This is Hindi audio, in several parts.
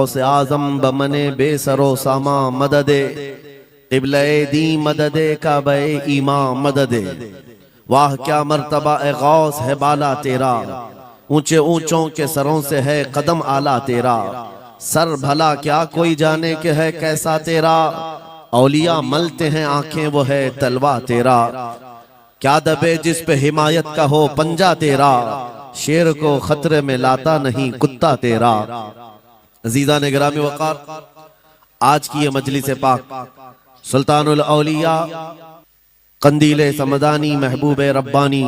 से आजम बमने बेसरो सामा मददे क़िबले दी मददे काबे ईमा मददे। वाह क्या मर्तबा ए गौस है बाला तेरा, ऊंचे ऊंचों के सरों से है कदम आला तेरा। सर भला क्या कोई जाने के है कैसा तेरा, औलिया मलते हैं आंखें वो है तलवा तेरा। क्या दबे जिस पे हिमायत का हो पंजा तेरा, शेर को खतरे में लाता नहीं कुत्ता तेरा। अजीज़ा ने गिरामी वक़ार, आज की ये मजलिस पाक सुल्तानुल औलिया कंदीले समदानी महबूब रब्बानी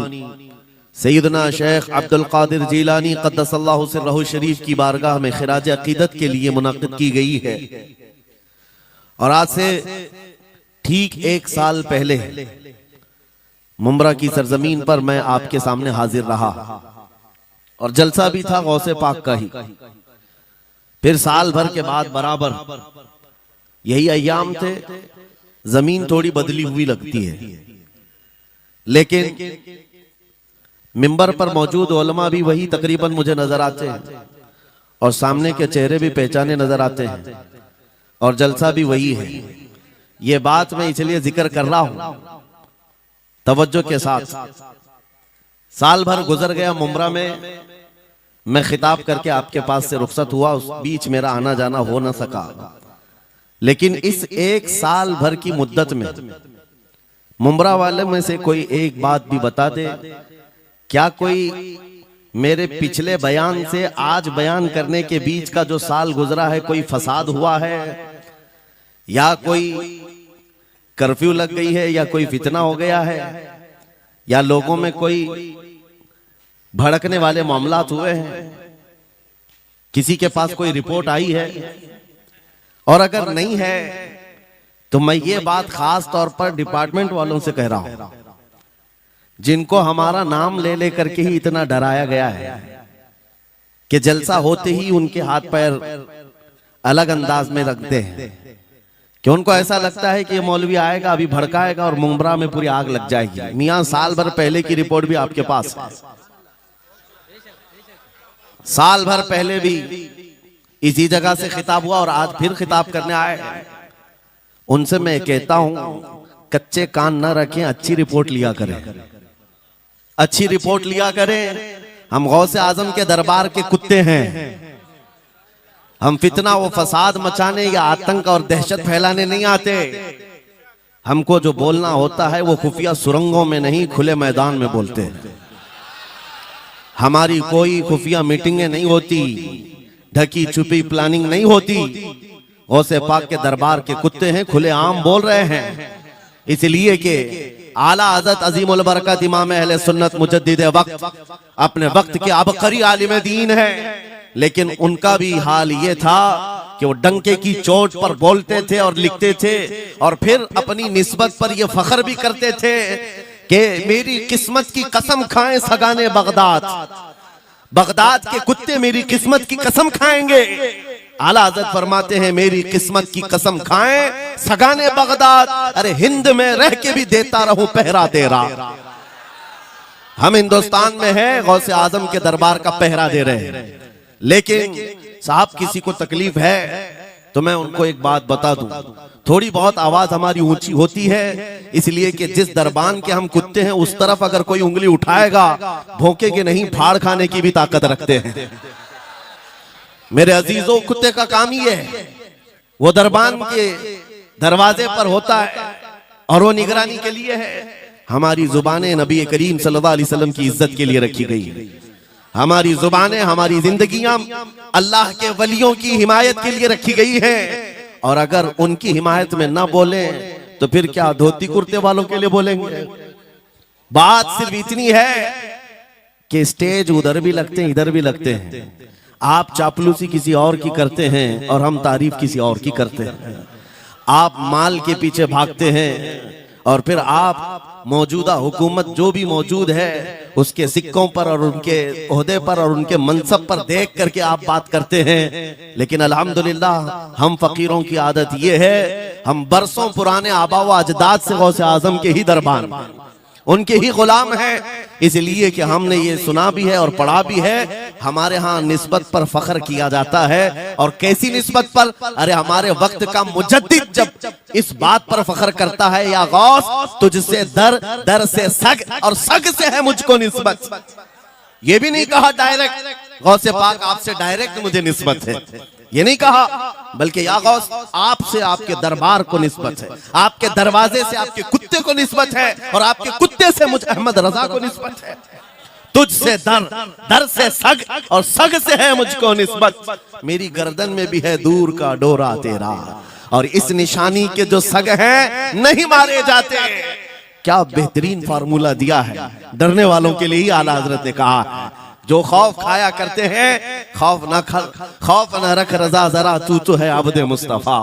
सैयदना शेख अब्दुल कादिर जीलानी क़द्दसल्लाहु सिर्रहु शरीफ की बारगाह में खिराज अकीदत के लिए मुनक़्क़िद की गई है। और आज से ठीक 1 साल पहले मुमरा की सरजमीन पर मैं आपके सामने हाजिर रहा और जलसा भी था गौसे पाक का ही। फिर साल भर के बाद बराबर यही अय्याम थे। जमीन थोड़ी बदली हुई लगती है, लेकिन मिंबर पर मौजूद उलमा भी वही तकरीबन मुझे नजर आते हैं और सामने के चेहरे भी पहचाने नजर आते हैं और जलसा भी वही है। ये बात मैं इसलिए जिक्र कर रहा हूं तवज्जो के साथ। साल भर गुजर गया मुमरा में, मैं खिताब करके आपके पास से रुखसत हुआ, उस बीच मेरा आना जाना हो न सका। लेकिन इस 1 साल भर की मुद्दत में मुमरा वाले में से कोई एक बात भी बता दे, क्या कोई मेरे पिछले बयान से आज बयान करने के बीच का जो साल गुजरा है कोई फसाद हुआ है, या कोई कर्फ्यू लग गई है, या कोई फितना हो गया है, या लोगों में कोई भड़कने वाले मामलात हुए हैं, किसी के पास कोई रिपोर्ट आई है? और अगर नहीं है तो मैं ये बात खास तौर पर डिपार्टमेंट वालों से कह रहा हूं, जिनको हमारा नाम ले लेकर के ही इतना डराया गया है कि जलसा होते ही उनके हाथ पैर अलग अंदाज में रखते हैं, कि उनको ऐसा लगता है कि ये मौलवी आएगा अभी भड़काएगा और मुमरा में पूरी आग लग जाएगी। मियां साल भर पहले की रिपोर्ट भी आपके पास है, साल भर पहले भी इसी जगह से खिताब हुआ और आज फिर खिताब करने आए। उनसे मैं कहता हूं कच्चे कान न रखें, अच्छी रिपोर्ट लिया करें, अच्छी रिपोर्ट लिया करें। हम गौसे आजम के दरबार के कुत्ते हैं, हम फितना व फसाद मचाने या आतंक और दहशत फैलाने नहीं आते। हमको जो बोलना होता है वो खुफिया सुरंगों में नहीं, खुले मैदान में बोलते हैं। हमारी कोई खुफिया मीटिंगें नहीं होती, ढकी छुपी प्लानिंग नहीं होती। गौसे पाक के दरबार के कुत्ते हैं, खुले आम बोल रहे हैं, इसलिए कि आला हज़रत अजीमुल बरकत इमाम अहले सुन्नत मुजद्दिद वक्त अपने वक्त के अबकरी आलिम दीन है। लेकिन उनका भी हाल ये था कि वो डंके की चोट पर बोलते थे और लिखते थे, और फिर अपनी निस्बत पर ये फख्र भी करते थे कि मेरी किस्मत की कसम खाएं सगाने बगदाद, बगदाद के कुत्ते मेरी किस्मत की कसम खाएंगे। आला हज़रत फरमाते हैं मेरी किस्मत की कसम खाएं सगाने बगदाद, अरे हिंद में रह के भी देता रहूं पहरा तेरा। हम हिंदुस्तान में हैं, गौसे आजम के दरबार का पहरा दे रहे हैं। लेकिन साहब किसी को तकलीफ है तो मैं उनको एक बात बता दूं, थोड़ी बहुत आवाज हमारी ऊंची होती है इसलिए कि जिस दरबान के हम कुत्ते हैं उस तरफ अगर कोई उंगली उठाएगा भौंकेगे नहीं, फाड़ खाने की भी ताकत रखते हैं। मेरे अजीजों, कुत्ते का काम ही है, वो दरबान के दरवाजे पर होता है और वो निगरानी के लिए है। हमारी जुबानें नबी करीम सल्लल्लाहु अलैहि वसल्लम की इज्जत के लिए रखी गई, हमारी जुबानें, हमारी जिंदगियां अल्लाह के वलियों की हिमायत के लिए रखी गई है। और अगर उनकी हिमायत में ना बोले तो फिर क्या धोती कुर्ते वालों के लिए बोलेंगे? बात सिर्फ इतनी है कि स्टेज उधर भी लगते हैं इधर भी लगते हैं। आप चापलूसी किसी और की करते हैं और हम तारीफ किसी और की करते हैं। आप माल के पीछे भागते हैं और फिर आप मौजूदा हुकूमत जो भी मौजूद है उसके सिक्कों पर और उनके ओहदे पर और उनके मनसब पर देख करके आप बात करते हैं। लेकिन अल्हम्दुलिल्लाह हम फकीरों की आदत ये है, हम बरसों पुराने आबा व अजदाद से गौसे आजम के ही दरबार उनके ही गुलाम हैं। इसलिए कि हमने ये सुना भी है और पढ़ा भी है, हमारे यहाँ निस्बत पर फख्र किया जाता है। और कैसी निस्बत पर? अरे हमारे वक्त का मुजद्दिद जब इस बात पर फख्र करता है, या गौस तुझसे दर, दर से सग और सग से है मुझको निस्बत। ये भी नहीं कहा डायरेक्ट गौसे पाक आपसे डायरेक्ट मुझे निस्बत है, ये नहीं कहा, बल्कि या गौस आपसे आपके दरबार को निस्बत है, आपके दरवाजे से आपके कुत्ते को निस्बत है, और आपके कुत्ते से मुझ अहमद रजा को निस्बत है। तुझसे दर, दर से सग और सग से है मुझको निस्बत। मेरी गर्दन में भी है दूर का डोरा तेरा, और इस निशानी के जो सग हैं नहीं मारे जाते। क्या बेहतरीन फार्मूला दिया है डरने वालों के लिए ही आला हजरत ने कहा। जो खौफ खाया करते हैं, खौफ न रख रजा जरा तू तो है अब्दे मुस्तफा।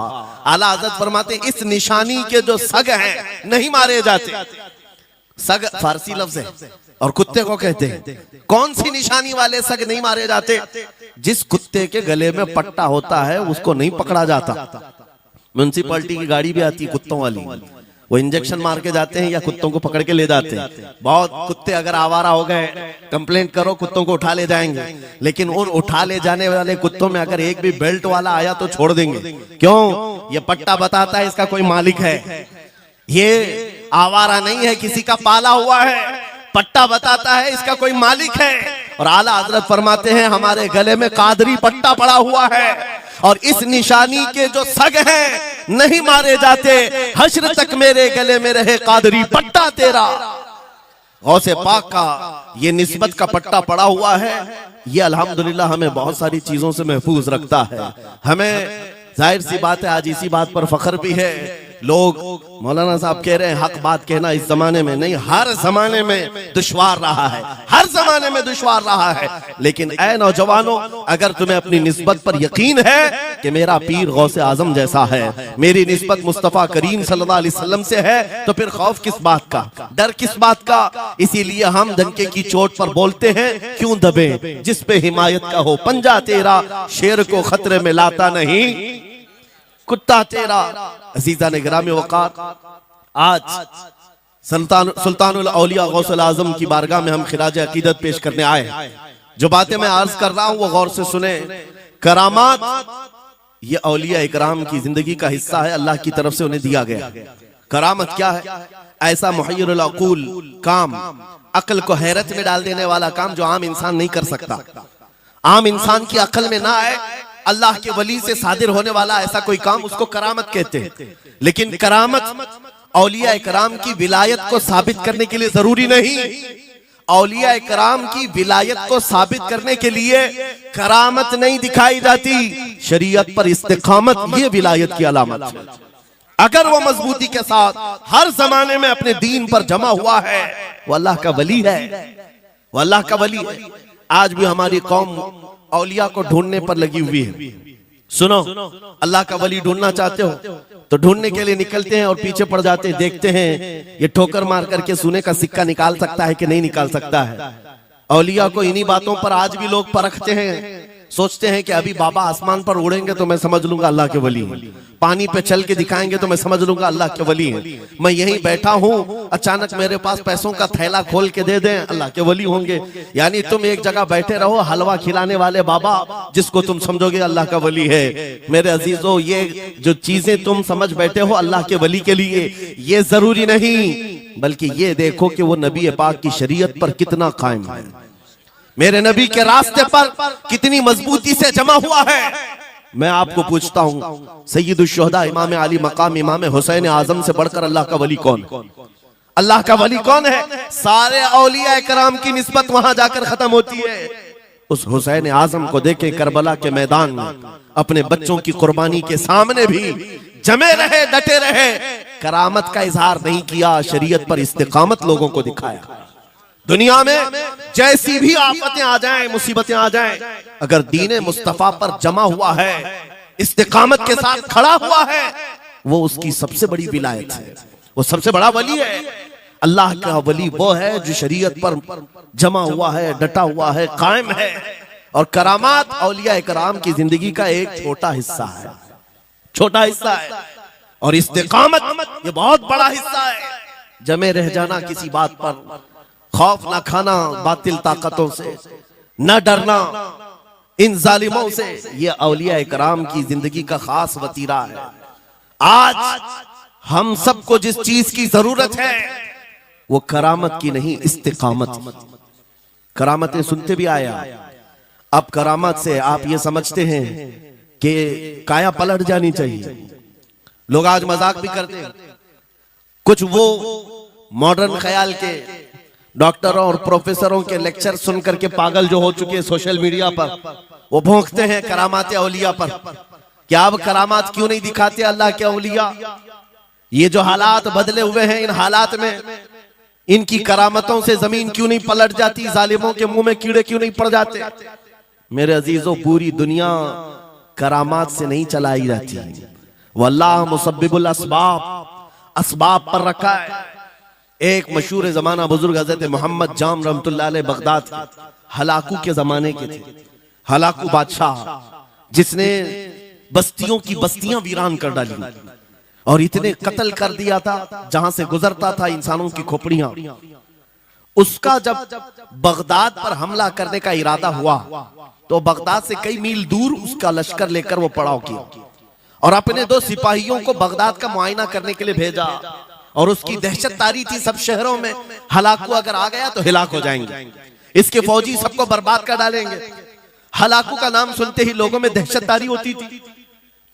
आला हजरत फरमाते इस निशानी के जो सग हैं नहीं मारे जाते। सग फारसी लफ्ज है और कुत्ते को कहते हैं। कौन सी निशानी वाले सग नहीं मारे जाते? जिस कुत्ते के गले में पट्टा होता है उसको नहीं पकड़ा जाता। म्युनिसिपैलिटी की गाड़ी भी आती है कुत्तों वाली, वो इंजेक्शन मार के जाते हैं या कुत्तों को पकड़ के ले जाते हैं। बहुत कुत्ते अगर आवारा हो गए, कंप्लेंट करो, कुत्तों को उठा ले जाएंगे। लेकिन उन उठा ले जाने वाले कुत्तों में अगर एक भी बेल्ट वाला आया तो छोड़ देंगे। क्यों? ये पट्टा बताता है इसका कोई मालिक है, ये आवारा नहीं है, किसी का पाला हुआ है। पट्टा बताता है इसका कोई मालिक है। और आला हजरत फरमाते हैं हमारे गले में कादरी पट्टा पड़ा हुआ है, और इस निशानी के जो सग हैं नहीं मारे जाते। हश्र तक मेरे गले में रहे कादरी पट्टा तेरा। गौसे पाक का ये निस्बत का पट्टा पड़ा हुआ है। ये अल्हम्दुलिल्लाह हमें बहुत सारी चीजों से महफूज रखता है। हमें जाहिर सी बात है आज इसी बात पर फख्र भी है। लोग मौलाना साहब कह रहे हैं हक बात कहना इस जमाने में नहीं, हर जमाने में दुश्वार रहा है, हर जमाने में दुश्वार रहा है। लेकिन ऐ नौजवानों, अगर तुम्हें अपनी निस्बत पर यकीन है कि मेरा पीर गौसे आजम जैसा है, मेरी निस्बत मुस्तफा करीम सल्लल्लाहु अलैहि वसल्लम से है, तो फिर खौफ किस बात का, डर किस बात का? इसीलिए हम डंके की चोट पर बोलते हैं, क्यों दबे जिस पे हिमायत का हो पंजा तेरा, शेर को खतरे में लाता नहीं कुत्ता तेरा। अजीजा ने गिरामी वक़ार, आज सुल्तानुल औलिया गौसुल आजम की बारगाह में हम खिराज अकीदत पेश करने आए। जो बातें मैं अर्ज कर रहा हूं वो गौर से सुने। करामात ये औलिया इकराम की जिंदगी का हिस्सा है, अल्लाह की तरफ से उन्हें दिया गया। करामत क्या है? ऐसा मुहय्यरुल अक़ूल काम, अक्ल को हैरत में डाल देने वाला काम जो आम इंसान नहीं कर सकता, आम इंसान की अक्ल में ना आए। अल्लाह के वली से सादिर होने वाला ऐसा कोई काम, उसको करामत कहते हैं। लेकिन करामत औलिया इकराम की विलायत को साबित करने के लिए जरूरी नहीं। औलिया इकराम की विलायत को साबित करने के लिए करामत नहीं दिखाई जाती, शरीयत पर इस्तिकामत ये विलायत की अलामत है। अगर वो मजबूती के साथ हर जमाने में अपने दीन पर जमा हुआ है, वो अल्लाह का वली है, वो अल्लाह का वली है। आज भी हमारी कौम औलिया को ढूंढने पर लगी हुई है। सुनो, अल्लाह का वली ढूंढना चाहते हो तो ढूंढने के लिए निकलते हैं और पीछे पड़ जाते हैं, देखते हैं ये ठोकर मार करके सोने का सिक्का निकाल सकता है कि नहीं निकाल सकता है। औलिया को इन्हीं बातों पर आज भी लोग परखते हैं, सोचते हैं कि अभी बाबा आसमान पर उड़ेंगे तो मैं समझ लूंगा अल्लाह के वली हैं, पानी पे चल के दिखाएंगे तो मैं समझ लूंगा अल्लाह के वली हैं, मैं यहीं बैठा हूं अचानक मेरे पास पैसों का थैला खोल के दे दें अल्लाह के वली होंगे। यानी तुम एक जगह बैठे रहो, हलवा खिलाने वाले बाबा जिसको तुम समझोगे अल्लाह का वली है। मेरे अजीजों, ये जो चीजें तुम समझ बैठे हो अल्लाह के वली के लिए, ये जरूरी नहीं, बल्कि ये देखो कि वो नबी पाक की शरीयत पर कितना कायम है, मेरे नबी के रास्ते पर कितनी मजबूती से जमा हुआ है। मैं आपको पूछता हूं, सय्यदुश्शुहदा इमाम अली मकाम इमाम हुसैन आजम से बढ़कर अल्लाह का वली कौन? अल्लाह का वली कौन है? सारे औलिया इकराम की निस्बत वहां जाकर खत्म होती है। उस हुसैन आजम को देखे करबला के मैदान में अपने बच्चों की कुर्बानी के सामने भी जमे रहे, डटे रहे, करामत का इजहार नहीं किया, शरीयत पर इस्तिकामत लोगों को दिखाया। दुनिया में जैसी भी आफतें आ जाएं, मुसीबतें आ जाएं, अगर दीने मुस्तफा पर जमा हुआ है, इस्तिकामत के साथ खड़ा हुआ है, वो उसकी सबसे बड़ी विलायत है, वो सबसे बड़ा वली है। अल्लाह का वली वो है जो शरीयत पर जमा हुआ है, डटा हुआ है, कायम है। और करामात औलिया इकराम की जिंदगी का एक छोटा हिस्सा है, छोटा हिस्सा है, और इस्तिकामत ये बहुत बड़ा हिस्सा है। जमे रह जाना किसी बात पर, खौफ ना खाना बातिल ताकतों से, न डरना इन जालिमों से, ये औलिया इकराम की जिंदगी का खास वतीरा है। आज हम सबको जिस चीज की जरूरत है वो करामत की नहीं, इस्तिकामत। करामतें सुनते भी आया, अब करामत से आप ये समझते हैं कि काया पलट जानी चाहिए। लोग आज मजाक भी करते हैं, कुछ वो मॉडर्न ख्याल के डॉक्टरों और प्रोफेसरों के लेक्चर सुन करके पागल जो हो चुके हैं सोशल मीडिया पर, वो भौंकते हैं करामात औलिया पर। क्या अब करामात क्यों नहीं दिखाते अल्लाह के औलिया? ये जो हालात बदले हुए हैं, इन हालात में इनकी करामतों से जमीन क्यों नहीं पलट जाती? जालिमों के मुंह में कीड़े क्यों नहीं पड़ जाते? मेरे अजीजों, पूरी दुनिया करामात से नहीं चलाई जाती, वल्लाह मुसब्बिबुल अस्बाब, अस्बाब पर रखा है। एक मशहूर जमाना बुजुर्ग हजरत मोहम्मद जाम रहमतुल्लाह अलैह बगदाद के हलाकू के जमाने के थे। हलाकू बादशाह जिसने बस्तियों की बस्तियां वीरान कर डाली और इतने कत्ल कर दिया था, जहां से गुजरता था इंसानों की खोपड़ियां। उसका जब बगदाद पर हमला करने का इरादा हुआ तो बगदाद से कई मील दूर उसका लश्कर लेकर वो पड़ाव किया और अपने 2 सिपाहियों को बगदाद का मुआयना करने के लिए भेजा। और उसकी दहशत तारी थी सब शहरों में, हलाकू अगर आ गया तो हिलाक हो जाएंगे, इसके फौजी सबको बर्बाद कर डालेंगे। हलाकू का नाम सुनते ही लोगों में दहशत तारी होती थी।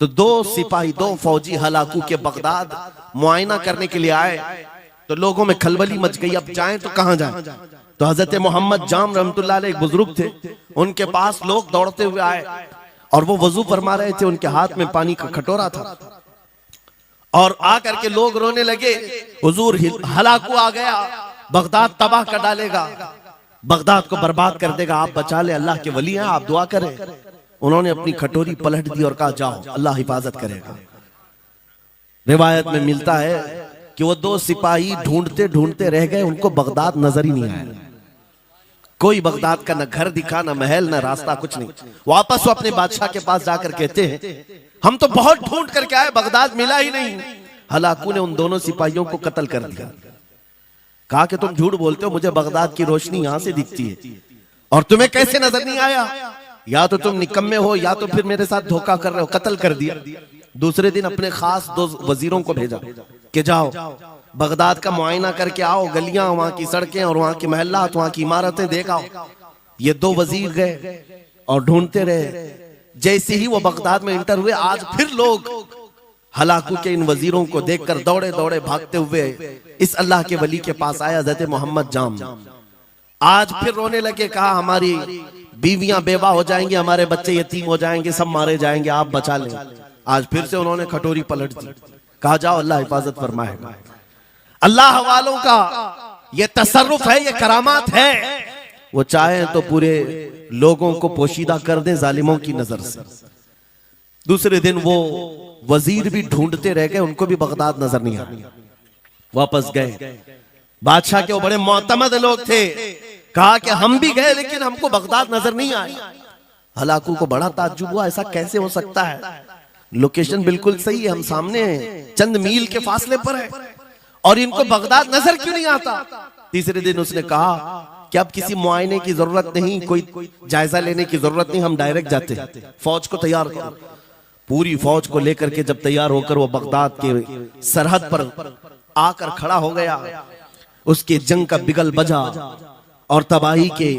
तो 2 सिपाही 2 फौजी हलाकू के बगदाद मुआयना करने के लिए आए तो लोगों में खलबली मच गई, अब जाएं तो कहां जाएं? तो हजरत मोहम्मद जाम रहमतुल्लाह अलैह एक बुजुर्ग थे, उनके पास लोग दौड़ते हुए आए और वो वजू फरमा रहे थे, उनके हाथ में पानी का कटोरा था और आकर के लोग रोने लगे, हुजूर हलाकू आ गया, बगदाद तबाह कर डालेगा, बगदाद को बर्बाद कर देगा, आप बचा ले, अल्लाह के वली हैं, आप दुआ करें। उन्होंने अपनी कटोरी पलट दी और कहा जाओ, अल्लाह हिफाजत करेगा। रिवायत में मिलता है कि वो 2 सिपाही ढूंढते ढूंढते रह गए, उनको बगदाद नजर ही नहीं आया। कोई बगदाद का न घर दिखा, न महल, न रास्ता, कुछ नहीं। वापस वो अपने बादशाह के पास जाकर कहते हैं हम तो बहुत ढूंढ करके आए, बगदाद मिला ही नहीं। हलाकू ने उन दोनों सिपाहियों को कत्ल कर दिया। कहा कि तुम झूठ बोलते हो, मुझे बगदाद की रोशनी यहां से दिखती है और तुम्हें कैसे नजर नहीं आया? या तो तुम निकम्मे हो या तो फिर मेरे साथ धोखा कर रहे हो। कत्ल कर दिया। दूसरे दिन अपने खास 2 वजीरों को भेजा कि जाओ बगदाद का मुआयना करके आओ, गलियां, वहां की सड़कें और वहां की महल्लात, वहां की इमारतें देख आओ। ये 2 वजीर गए और ढूंढते रहे। जैसे ही वो बगदाद में इंटर हुए, आज फिर लोग हलाकू के इन वजीरों को देखकर दौड़े दौड़े भागते हुए इस अल्लाह के वली के पास आया, हज़रत मोहम्मद जाम। आज फिर रोने लगे, कहा हमारी बीवियां बेवा हो जाएंगी, हमारे बच्चे यतीम हो जाएंगे, सब मारे जाएंगे, आप बचा लें। आज फिर से उन्होंने कटोरी पलट दी, कहा जाओ अल्लाह हिफाजत फरमाएगा। अल्लाह वालों का ये तसर्रुफ है, ये करामात है। वो चाहे तो पूरे लोगों को पोशीदा कर दे जालिमों की नजर से। दूसरे दिन वो वजीर भी ढूंढते रह गए, उनको भी बगदाद नजर नहीं आया। वापस गए, बादशाह के वो बड़े मोतमद लोग थे, कहा कि हम भी गए लेकिन हमको बगदाद नजर नहीं आई। हलाकू को बड़ा ताज्जुब हुआ, ऐसा कैसे हो सकता है? लोकेशन बिल्कुल सही है, हम सामने चंद मील के फासले पर है और इनको बगदाद नजर क्यों नहीं आता? तीसरे दिन उसने कहा कि अब किसी मुआयने की जरूरत नहीं, कोई जायजा लेने की जरूरत नहीं, हम डायरेक्ट जाते हैं, फौज को तैयार करो। पूरी फौज को लेकर के जब तैयार होकर वो बगदाद के सरहद पर आकर खड़ा हो गया, उसके जंग का बिगल बजा और तबाही के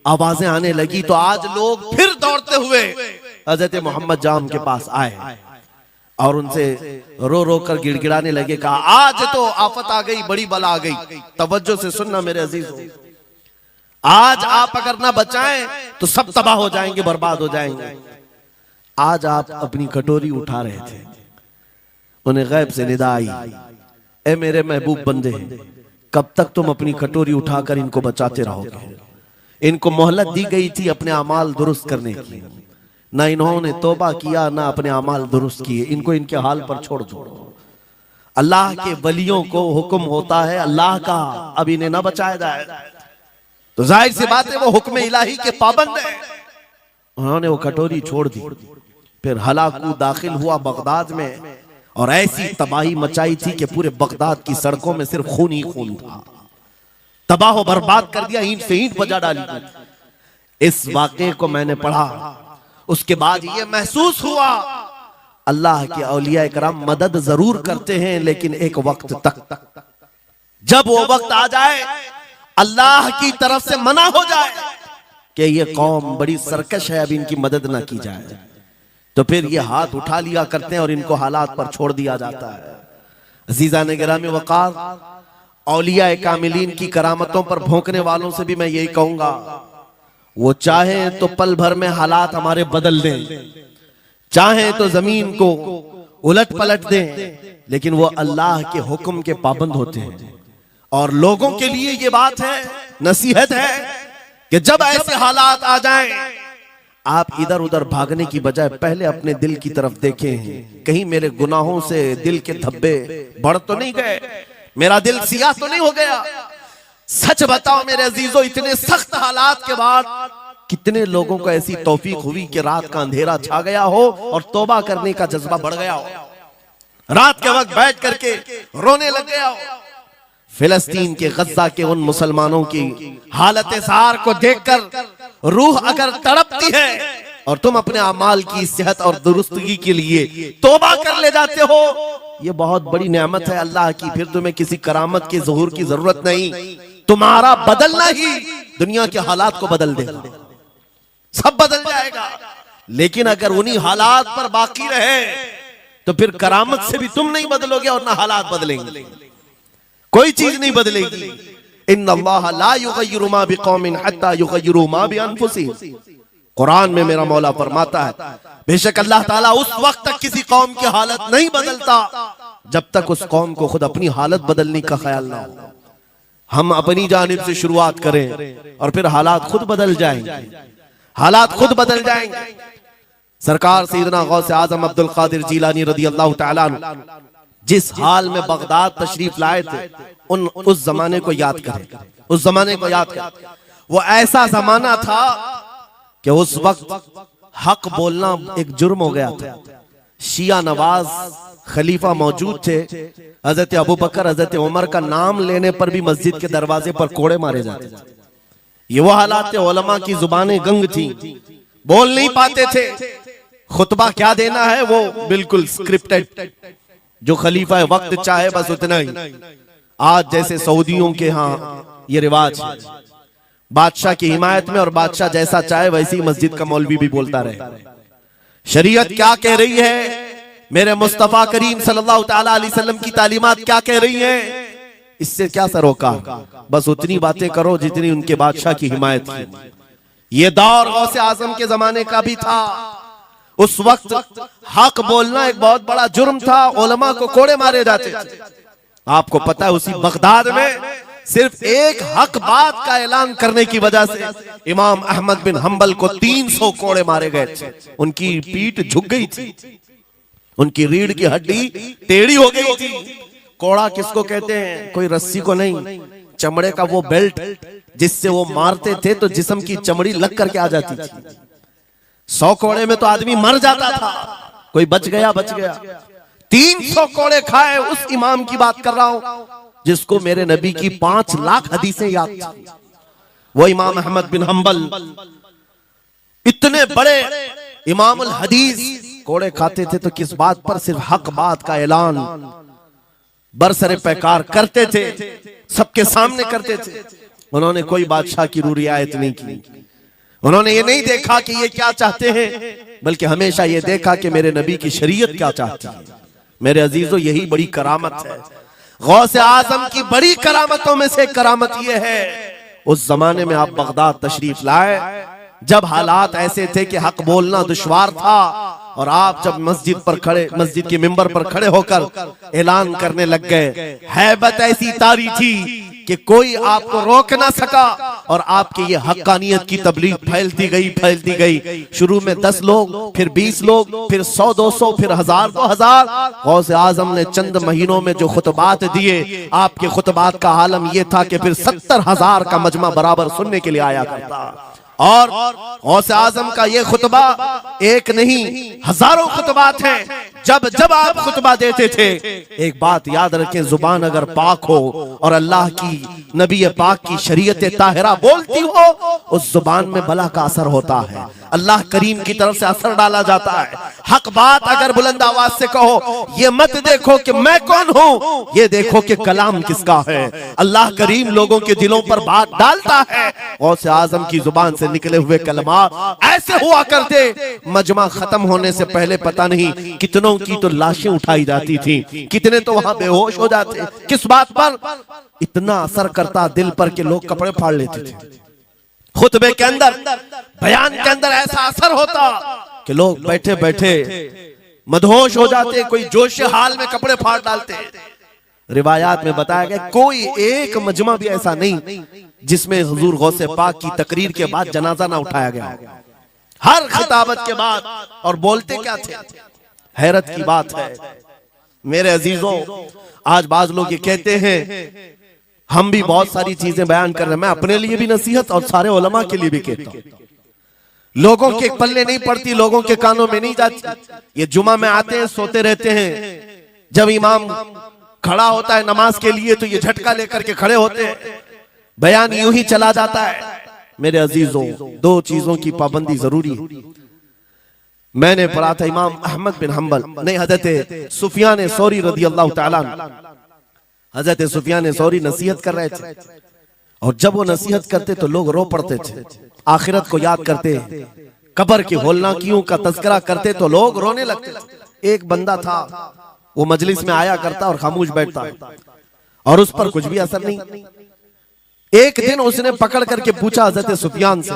आवाजें आने लगी, तो आज लोग फिर दौड़ते हुए हजरत मोहम्मद जाम के पास आए और उनसे रो रो कर गिड़गिड़ाने लगे, कहा आज तो आफत आ गई, बड़ी बला आ गई। तवज्जो से सुनना मेरे अजीजों, आज आप अगर ना बचाएं तो सब तबाह हो जाएंगे, बर्बाद हो जाएंगे। आज आप अपनी कटोरी उठा रहे थे, उन्हें गैब से निदा आई, ए मेरे महबूब बंदे, कब तक तुम अपनी कटोरी उठाकर इनको बचाते रहोगे? इनको मोहलत दी गई थी अपने अमाल दुरुस्त करने की, ना इन्होंने तौबा किया, ना अपने अमाल दुरुस्त किए, इनको इनके हाल पर छोड़ दो। अल्लाह के वलियों को हुक्म होता है अल्लाह का, अब इन्हें ना बचाया जाए तो जाहिर सी बात है वो हुक्म इलाही के पाबंद है। उन्होंने वो कटोरी छोड़ दी। फिर हलाकू दाखिल हुआ बगदाद में और ऐसी तबाही मचाई थी कि पूरे बगदाद की सड़कों में सिर्फ खून ही खून था, तबाह बर्बाद कर दिया, ईंट से ईंट बजा डाली। इस वाक़े को मैंने पढ़ा, उसके बाद ये महसूस हुआ अल्लाह के औलिया इकराम मदद जरूर करते हैं, लेकिन एक वक्त तक, जब वो वक्त आ जाए अल्लाह की तरफ से मना हो जाए कि ये कौम बड़ी सरकश है, अब इनकी मदद ना की जाए, तो फिर ये हाथ उठा लिया करते हैं और इनको हालात पर छोड़ दिया जाता है। अज़ीज़ान गिरामी वक़ार, औलिया कामिलीन की करामतों पर भौंकने वालों से भी मैं यही कहूंगा, वो चाहे तो पल भर में हालात हमारे बदल दें, चाहे तो जमीन को उलट पलट दें, लेकिन वो अल्लाह के हुक्म के पाबंद होते हैं। और लोगों के लिए ये बात है, नसीहत है कि जब ऐसे हालात आ जाएं, आप इधर उधर भागने की बजाय पहले अपने दिल की तरफ देखें, कहीं मेरे गुनाहों से दिल के धब्बे बढ़ तो नहीं गए, मेरा दिल सियाह तो नहीं हो गया। सच बताओ मेरे अजीजों, इतने सख्त हालात के बाद कितने लोगों को ऐसी तौफीक हुई कि रात का अंधेरा छा गया हो और तौबा करने का जज्बा बढ़ गया हो, रात के वक्त बैठ करके रोने लग गया हो। फिलिस्तीन के गज्जा के उन मुसलमानों की हालत सार को देखकर रूह अगर तड़पती है और तुम अपने अमाल की सेहत और दुरुस्तगी के लिए तौबा कर ले जाते हो, ये बहुत बड़ी नेमत है अल्लाह की। फिर तुम्हें किसी करामत के ज़ुहूर की जरूरत नहीं, तुम्हारा बदलना ही दुनिया के हालात को बदल देगा, सब बदल जाएगा। लेकिन अगर उन्हीं हालात पर बाकी रहे तो फिर करामत से भी तुम नहीं बदलोगे और ना हालात बदलेंगे, कोई चीज नहीं बदलेगी। इन्नल्लाह ला युगय्यिरु मा बिकौमिन हत्ता युगय्यिरु मा बिअनफुसिहिम। कुरान में मेरा मौला फरमाता है, बेशक अल्लाह ताला उस वक्त तक किसी कौम की हालत नहीं बदलता जब तक उस कौम को खुद अपनी हालत बदलने का ख्याल ना हो। हम अपनी जानिब से शुरुआत करें और फिर हालात खुद बदल जाएंगे, हालात खुद बदल जाएंगे। सरकार सैयदना गौसे आजम अब्दुल कादिर जीलानी रदी अल्लाह तआला अन्हु जिस हाल में बगदाद तशरीफ लाए थे, उस जमाने को याद करें, उस जमाने को याद करें। वो ऐसा जमाना था कि उस वक्त हक बोलना एक जुर्म हो गया था। शिया नवाज खलीफा मौजूद थे, हजरत अबू बकर, हजरत उमर का नाम लेने पर भी मस्जिद के दरवाजे पर कोड़े मारे जाते थे। ये वो हालात थे, उलमा की जुबानें गंग थी, बोल नहीं पाते थे, खुतबा क्या देना है वो बिल्कुल स्क्रिप्टेड, जो खलीफा वक्त चाहे बस उतना ही। आज जैसे सऊदियों के यहाँ ये रिवाज है, बादशाह की हिमायत में और बादशाह जैसा चाहे वैसी मस्जिद का मौलवी भी बोलता रहे। शरीयत क्या कह रही है, मेरे मुस्तफा करीम सल्लल्लाहु ताला अलैहि वसल्लम की तालीमात क्या कह रही है, इससे क्या सरोकार, बस उतनी बातें करो जितनी उनके बादशाह की हिमायत की। ये दौर गौसे आजम के जमाने का भी था। उस वक्त हक बोलना एक बहुत बड़ा जुर्म था, उलमा को कोड़े मारे जाते थे। आपको पता है उसी बगदाद में सिर्फ एक हक बात का ऐलान करने की वजह से इमाम अहमद बिन हंबल को 300 कोड़े मारे गए थे। उनकी पीठ झुक गई थी, उनकी रीढ़ की हड्डी टेढ़ी हो गई थी। कोड़ा किसको कहते हैं, कोई रस्सी को नहीं, चमड़े का वो बेल्ट जिससे वो मारते थे तो जिस्म की चमड़ी लग करके आ जाती थी। 100 कोड़े में तो आदमी मर जाता था, कोई बच गया बच गया। 300 कोड़े खाए उस इमाम की बात कर रहा हूं जिसको मेरे नबी की 5 लाख हदीसें याद थी। वो इमाम अहमद बिन हंबल इतने बड़े इमामुल हदीस कोड़े खाते थे तो किस बात पर, सिर्फ हक बात का ऐलान बरसरे पैकार करते थे, सबके सामने करते थे। उन्होंने कोई बादशाह की रू रियायत नहीं की, उन्होंने ये नहीं देखा कि ये क्या चाहते हैं, बल्कि हमेशा ये देखा कि मेरे नबी की शरीयत क्या चाहती है। मेरे अजीजों, यही बड़ी करामत है। गौसे आजम की बड़ी करामतों में से करामत ये है, उस जमाने में आप बगदाद तशरीफ लाए जब हालात ऐसे थे कि हक बोलना दुश्वार था, और आप जब मस्जिद पर खड़े, मस्जिद के मिंबर पर खड़े होकर ऐलान करने लग गए, हैबत ऐसी तारी थी कि कोई आपको रोक ना सका, और आपकी ये हक्कानियत की तबलीग फैलती गई। शुरू में 10 लोग, फिर 20 लोग, फिर 100-200, फिर 1000-2000। गौसे आजम ने चंद महीनों में जो खुतबात दिए, आपके खुतबात का आलम यह था कि फिर 70,000 का मजमा बराबर सुनने के लिए आया करता। और गौसे आजम का ये खुतबा एक नहीं, हजारों खुतबात हैं जब जब आप खुतबा देते थे, एक बात याद रखें, जुबान अगर पाक हो और अल्लाह की नबी पाक की शरीयत ताहिरा बोलती हो, उस जुबान में भला का असर होता है, अल्लाह करीम की तरफ से असर डाला जाता है। हक बात अगर बुलंद आवाज से कहो, ये मत देखो कि मैं कौन हूं, ये देखो कि कलाम किसका है। अल्लाह करीम लोगों के दिलों पर बात डालता है। गौसे आजम की जुबान से निकले हुए कलमात ऐसे हुआ करते, मजमा खत्म होने से पहले पता नहीं कितनों की तो लाशें उठाई जाती थी, कितने तो वहां बेहोश हो जाते। किस बात पर? इतना असर करता दिल पर कि लोग कपड़े फाड़ लेते थे। खुतबे के अंदर, बयान के अंदर ऐसा असर होता कि लोग बैठे बैठे मदहोश हो जाते, कोई जोश हाल में कपड़े फाड़ डालते। रिवायात में बताया गया कोई एक मजमा भी ऐसा नहीं जिसमें हुजूर गौसे पाक की तकरीर के बाद जनाजा ना उठाया गया। हर खिताबत के बाद, और बोलते क्या थे, हैरत की बात है मेरे अजीजों। आज बाज लोग ये कहते हैं हम भी बहुत सारी चीजें बयान कर रहे हैं, मैं अपने लिए भी नसीहत और सारे उलमा के लिए भी कहता हूं, लोगों के पल्ले नहीं पड़ती, लोगों के कानों में नहीं जाती। ये जुमा में आते हैं, सोते रहते हैं, जब इमाम खड़ा होता है नमाज के लिए तो ये झटका लेकर के खड़े होते हैं, बयान यूं ही चला जाता है। मेरे अजीजों, दो चीजों की पाबंदी जरूरी है। मैंने पढ़ा था इमाम अहमद बिन हम्बल नहीं, हजरत सुफियान सौरी रदी अल्लाह ताला, हजरत सुफियान सौरी नसीहत कर रहे थे, और जब वो नसीहत करते तो लोग रो पड़ते थे, आखिरत को याद करते, कब्र की होलनाकियों का तज़किरा करते तो लोग रोने लगते थे। एक बंदा था, वो मजलिस में आया करता और खामोश बैठता, और उस पर कुछ भी असर नहीं। एक दिन उसने पकड़ करके पूछा हजरत सुफियान से,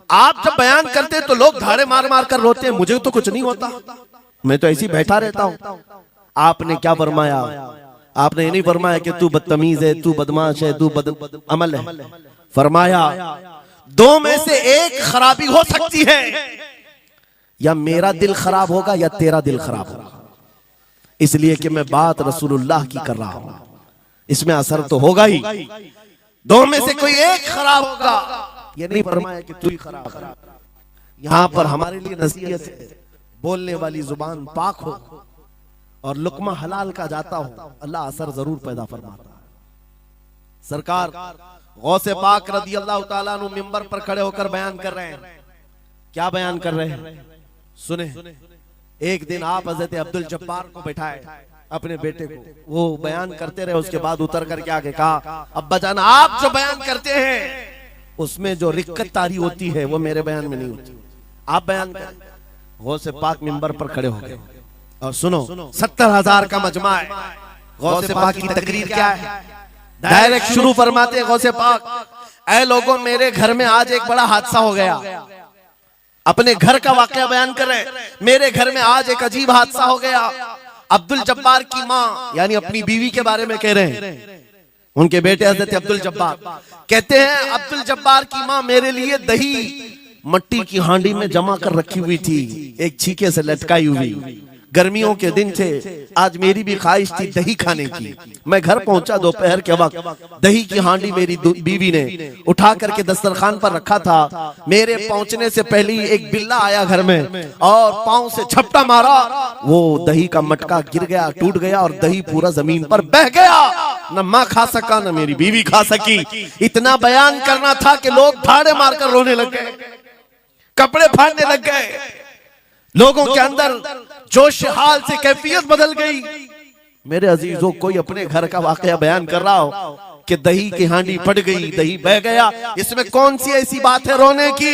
आप जब बयान करते तो लोग धाड़े मार मार कर रोते हैं, मुझे तो कुछ नहीं होता, मैं तो ऐसे ही बैठा रहता हूं। आपने क्या फरमाया? आपने ये नहीं फरमाया कि तू बदतमीज है, तू बदमाश है, तू बदअमल है। फरमाया दो में से एक खराबी हो सकती है, या मेरा दिल खराब होगा या तेरा दिल खराब होगा, इसलिए कि मैं बात रसूलुल्लाह की कर रहा हूं, इसमें असर तो होगा ही। दो में से कोई एक खराब होगा, ये नहीं फरमाया कि तू ही खराब। यहां पर हमारे लिए नसीहत है, बोलने वाली जुबान पाक हो और लुकमा हलाल का जाता हो, अल्लाह असर जरूर पैदा फरमाता है। सरकार गौसे पाक रदी अल्लाह ताला अन्हु मिंबर पर खड़े होकर बयान कर रहे हैं। क्या बयान कर रहे हैं? सुने। एक दिन आप हजरत अब्दुल जब्बार को बैठाए, अपने बेटे को, वो बयान करते रहे, उसके बाद उतर करके आगे कहा, अब्बा जान आप जो बयान करते हैं उसमें जो रिक्कत तारी होती है वो मेरे बयान में नहीं होती, आप बयान करें। गौसे पाक मिंबर पर खड़े हो गए, और सुनो, 70,000 का मजमा है। गौसे पाक की तकरीर क्या है? डायरेक्ट शुरू फरमाते हैं गौसे पाक, ऐ लोगों, मेरे घर में आज एक बड़ा हादसा हो गया। अपने घर का वाकया बयान कर रहे हैं, मेरे घर में आज एक अजीब हादसा हो गया। अब्दुल जब्बार की माँ, यानी अपनी बीवी के बारे में कह रहे हैं, उनके बेटे हजरत अब्दुल जब्बार कहते हैं, अब्दुल जब्बार की माँ मेरे लिए दही मट्टी की हांडी में जमा कर रखी हुई थी, एक छीके से लटकाई हुई। गर्मियों के दिन थे, आज मेरी भी ख्वाहिश थी दही खाने की। मैं घर पहुंचा दोपहर के वक्त, दही की हांडी मेरी बीवी ने उठा करके दस्तरखान पर रखा था। मेरे पहुंचने से पहले एक बिल्ला आया घर में और पांव से झपटा मारा, वो दही का मटका गिर गया, टूट गया, और दही पूरा जमीन पर बह गया। न माँ खा सका, न मेरी बीवी खा सकी। इतना बयान करना था कि लोग धाड़े मारकर रोने लग गए, कपड़े फाड़ने लग गए, लोगों के अंदर जोश हाल से कैफियत बदल गई। मेरे अजीजों, कोई अपने घर का वाकया बयान कर रहा हो कि दही की हांडी फट गई, दही बह गया, इसमें कौन सी ऐसी बात है रोने की?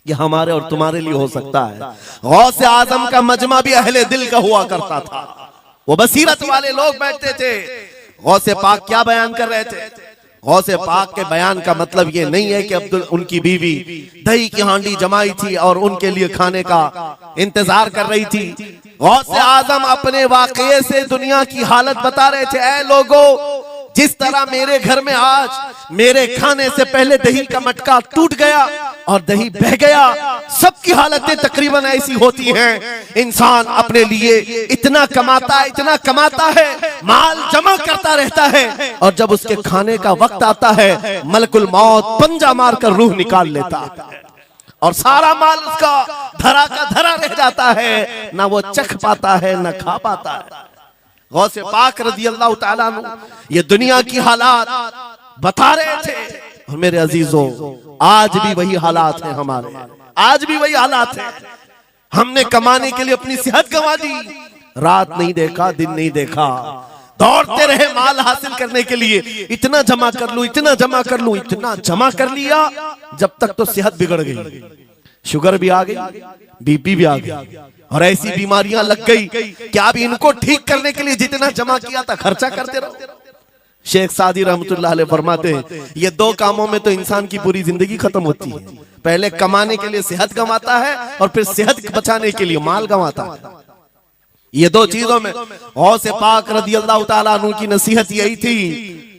ये हमारे और तुम्हारे लिए हो सकता है। गौसे आजम का मजमा भी अहले दिल का हुआ करता था, वो बसीरत वाले लोग बैठते थे। गौसे पाक क्या बयान कर रहे थे? गौसे पाक के बयान का मतलब ये नहीं है कि अब्दुल, उनकी बीवी दही की हांडी जमाई थी और उनके लिए खाने का इंतजार कर रही थी। गौसे आजम अपने वाकये से दुनिया की हालत बता रहे थे, ऐ लोगों, जिस तरह मेरे घर में आज मेरे खाने से पहले दही का मटका टूट गया और दही बह गया, सबकी हालतें तकरीबन ऐसी होती हैं। इंसान अपने लिए इतना कमाता है, माल जमा करता रहता है, और जब उसके खाने का वक्त आता है, मलकुल मौत पंजा मारकर रूह निकाल लेता है। और सारा माल उसका धरा का धरा रह जाता है, ना वो चख पाता है ना खा पाता है। गौसे पाक रज़ी अल्लाह तआला अन्हु ये दुनिया की हालात बता रहे थे। और मेरे अजीजों, आज भी वही हालात हैं हमारे, आज भी वही हालात हैं। हमने कमाने के लिए अपनी सेहत गंवा दी, रात नहीं देखा दिन नहीं देखा, दौड़ते रहे माल हासिल करने के लिए, इतना जमा कर लूं इतना जमा कर लूं, इतना जमा कर लिया जब तक तो सेहत बिगड़ गई, शुगर भी आ गई, बीपी भी आ गई, और ऐसी बीमारियां लग गई कि अब इनको ठीक करने के लिए जितना जमा किया था खर्चा करते रहो। शेख सादी रहमतुल्लाह अलैह फरमाते हैं ये दो कामों में तो इंसान की पूरी जिंदगी खत्म होती है। पहले कमाने के लिए सेहत गंवाता है और फिर सेहत बचाने के लिए माल गंवाता है। ये दो चीजों में गौसे पाक रज़ी अल्लाह तआला अन्हु की नसीहत यही थी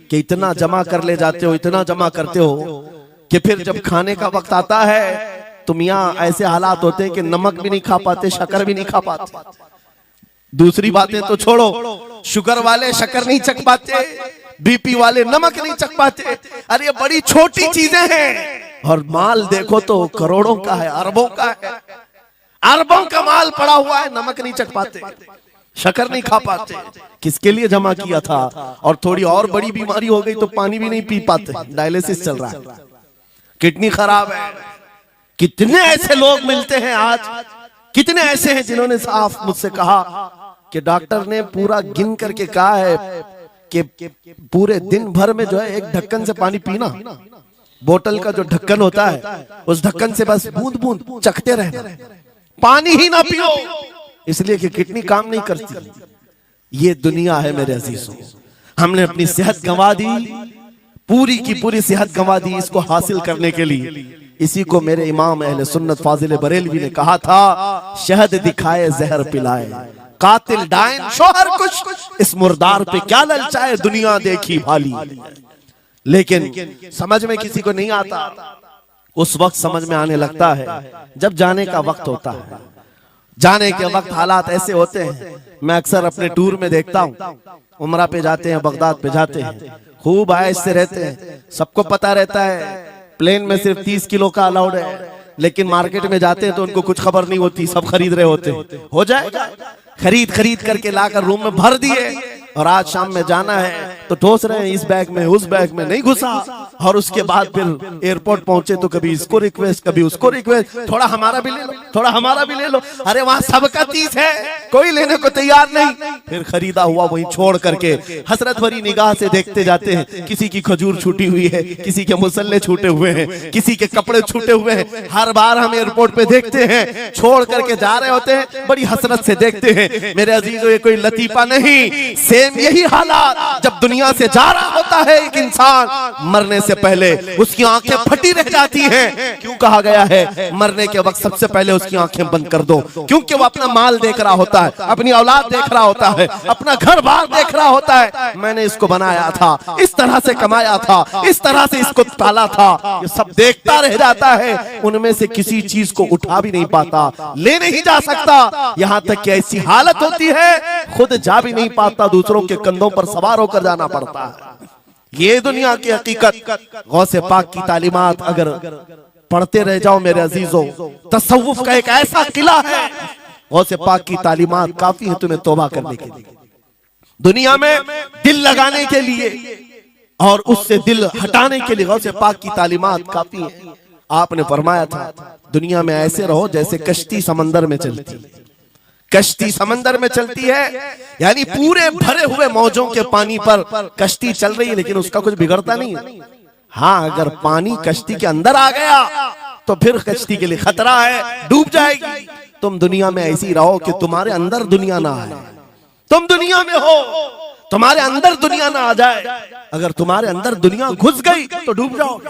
कि इतना जमा कर ले जाते हो, इतना जमा करते हो कि फिर जब खाने का वक्त आता है तुम यहाँ ऐसे हालात होते हैं कि नमक भी नहीं खा पाते, शक्कर भी नहीं खा पाते। दूसरी बातें तो छोड़ो, शुगर वाले शक्कर नहीं चख पाते, बीपी वाले नमक नहीं चख पाते। अरे ये बड़ी छोटी चीजें हैं, और माल देखो तो करोड़ों का है, अरबों का है, अरबों का माल पड़ा हुआ है, नमक नहीं चख पाते, शक्कर नहीं खा पाते। किसके लिए जमा किया था? और थोड़ी और बड़ी बीमारी हो गई तो पानी भी नहीं पी पाते, डायलिसिस चल रहा है, किडनी खराब है। कितने ऐसे लोग मिलते हैं आज, कितने ऐसे हैं जिन्होंने साफ मुझसे कहा कि डॉक्टर ने पूरा गिन करके कहा है कि पूरे दिन भर में जो है एक ढक्कन से पानी पीना, बोतल का जो ढक्कन होता है उस ढक्कन से बस बूंद बूंद चखते रहना, पानी ही ना पियो, इसलिए कि किडनी काम नहीं करती। ये दुनिया है मेरे अजीजों। हमने अपनी सेहत गंवा दी, पूरी की पूरी सेहत गंवा दी इसको हासिल करने के लिए। इसी को मेरे इमाम अहले सुन्नत फाजिल बरेलवी ने कहा था, शहद दिखाए जहर पिलाए, कातिल डायन शोहर कुछ, इस मुर्दार पे क्या ललचाए, दुनिया देखी भाली। लेकिन समझ में किसी को नहीं आता, उस वक्त समझ में आने लगता है जब जाने का वक्त होता है। जाने के वक्त हालात ऐसे होते हैं, मैं अक्सर अपने टूर में देखता हूँ, उमरा पे जाते हैं, बगदाद पे जाते हैं, खूब आयश से रहते हैं, सबको पता रहता है प्लेन में सिर्फ 30 किलो का अलाउड है, लेकिन मार्केट में जाते हैं तो उनको कुछ खबर नहीं होती, सब खरीद रहे होते हैं। हो जाएगा, खरीद करके लाकर रूम में भर दिए, और आज शाम में जाना है तो ठोस रहे हैं इस बैग में उस बैग में, नहीं घुसा। और उसके बाद फिर एयरपोर्ट पहुंचे तो कभी इसको रिक्वेस्ट कभी उसको रिक्वेस्ट, थोड़ा हमारा भी ले लो, थोड़ा हमारा भी ले लो। अरे वहां सबका 30 है, कोई लेने को तैयार नहीं। फिर खरीदा हुआ वहीं छोड़ करके हसरत भरी निगाह से देखते जाते हैं, किसी की खजूर छूटी हुई है, किसी के मुसल्ले छूटे हुए हैं, किसी के कपड़े छूटे हुए हैं। हर बार हम एयरपोर्ट पे देखते हैं, छोड़ करके जा रहे होते हैं, बड़ी हसरत से देखते हैं। मेरे अजीजों, ये कोई लतीफा नहीं, सेम यही हालात जब दुनिया से जा रहा होता है एक इंसान, मरने से पहले उसकी आंखें फटी रह जाती हैं। क्यों कहा गया है मरने के वक्त सबसे पहले उसकी आंखें बंद कर दो? क्योंकि वो अपना माल देख रहा होता है, अपनी औलाद देख रहा होता है, अपना घर बार देख रहा होता है। मैंने इसको बनाया था, इस तरह से कमाया था, इस तरह से इसको पाला था, ये सब देखता रह जाता है। उनमें से किसी चीज को उठा भी नहीं पाता, ले नहीं जा सकता, यहां तक कि ऐसी हालत होती है खुद जा भी नहीं पाता, दूसरों के कंधों पर सवार होकर जाना पड़ता है। ये दुनिया की हकीकत। गौसे पाक की तालीमात अगर पढ़ते रह जाओ मेरे अजीजों, तसव्वुफ का एक ऐसा किला है, गौसे पाक की तालीमात काफी है तुम्हें तौबा करने के लिए, दुनिया में दिल लगाने के लिए और उससे दिल हटाने के लिए। गौसे पाक की तालीमात काफी है। आपने फरमाया था दुनिया में ऐसे रहो जैसे कश्ती समंदर में चलती, कश्ती समंदर में चलती है, यानी पूरे भरे हुए मौजों के पानी पर कश्ती चल रही है, लेकिन उसका कुछ बिगड़ता नहीं है। हाँ, अगर पानी कश्ती के अंदर आ गया तो फिर कश्ती के लिए खतरा है, डूब जाएगी। तुम दुनिया में ऐसी रहो कि तुम्हारे अंदर दुनिया ना आए, तुम दुनिया में हो, तुम्हारे अंदर दुनिया ना आ जाए। अगर तुम्हारे अंदर दुनिया घुस गई तो डूब जाओगे।